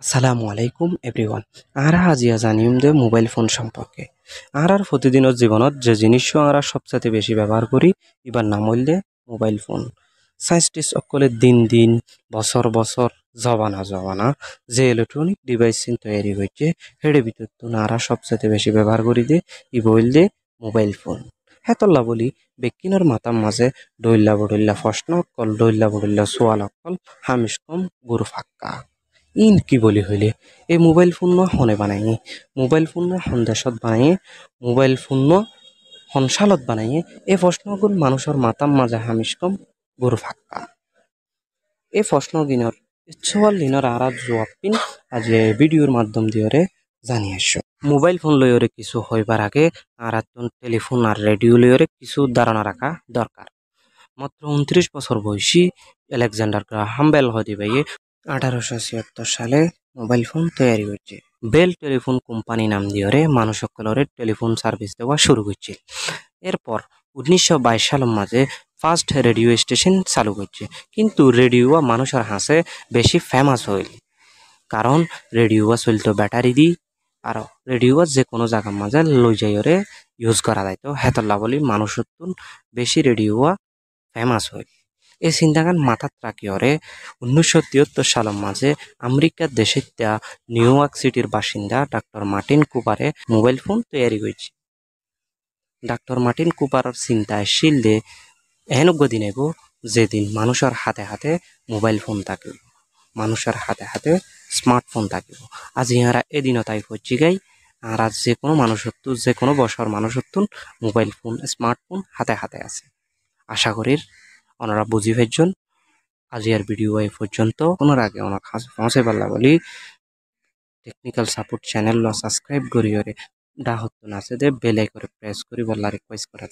আসসালামু আলাইকুম এভরিওয়ান। আরা আজিয়া জানিম যে মোবাইল ফোন সম্পর্কে। আর প্রতিদিনের জীবনত যে জিনিস আমরা সবচেয়ে বেশি ব্যবহার করি এবার নাম হইলে মোবাইল ফোন। সায়েন্টিস্ট সকলে দিন দিন বছর বছর জবানা জবানা যে ইলেকট্রনিক ডিভাইস তৈরি হয়েছে হেডে ভিতর তো আরা সবচেয়ে বেশি ব্যবহার করি দে ই বললে মোবাইল ফোন। হেতল্লা বলি বেকিনের মাতার মাঝে ডইল্লা বডইল্লা ফসন অকল ডইল্লা বডইল্লা সোয়াল অকল হামিস কম গুরু ফাক্কা ইন কি বলি হইলে এই মোবাইল ফোন হনে বানাই মোবাইল ফোন হন দেশত বানাই মোবাইল ফোন হন সালত বানাই এই প্রশ্নগুলো মানুষের মাতাম মাজা হামিস কম গুরু ফাক্কা এই প্রশ্ন গিনর ইচ্ছাল দিনর আরাত জবাব পিন আজ ভিডিওর মাধ্যম দিয়ে জানিয়ে আসো। মোবাইল ফোন লইরে কিছু হইবার আগে আর টেলিফোন আর রেডিও লইরে কিছু ধারণা রাখা দরকার। মাত্র 29 বছর বয়সী আলেকজান্ডার গ্রাহাম বেল হদি ভাইয়ে 1876 সালে মোবাইল ফোন তৈরি হয়েছে। বেল টেলিফোন কোম্পানি নাম দিয়ে মানুষ সকলের টেলিফোন সার্ভিস দেওয়া শুরু হয়েছে। এরপর 1922 সালের মাঝে ফার্স্ট রেডিও স্টেশন চালু হয়েছে, কিন্তু রেডিও মানুষের হাসে বেশি ফেমাস হইল কারণ রেডিও চলতো ব্যাটারি দি আর রেডিও যে কোনো জায়গার মাঝে লই যাইরে ইউজ করা যাইত হেতল্লা বলি মানুষের বেশি রেডিও ফেমাস হইল। এই চিন্তাগান মাথাত রাখি ওরে 1973 সালের মাঝে আমেরিকার দেশের নিউ ইয়র্ক সিটির বাসিন্দা ডাক্তার মার্টিন কুপারে মোবাইল ফোন তৈরি হয়েছে। ডাক্তার মার্টিন কুপারের চিন্তায় শিলদে এহেনজ্ঞ দিন এগো যেদিন মানুষের হাতে হাতে মোবাইল ফোন থাকিব, মানুষের হাতে হাতে স্মার্টফোন থাকিব। আজ ইহারা এদিনও তাই হচ্ছে গাই আর আজ যে কোনো মানুষত্ব যে কোনো বছর মানুষত্ব মোবাইল ফোন স্মার্টফোন হাতে হাতে আছে। আশা করি ওনারা বুঝি ফেলছেন। আজিয়ার ভিডিও এই পর্যন্ত। ওনার আগে ওনার কাছে পৌঁছে পারলা বলি টেকনিক্যাল সাপোর্ট চ্যানেল সাবস্ক্রাইব করি ওরে ডাহত আছে দে বেল আইকনে প্রেস করি বললা রিকোয়েস্ট করা।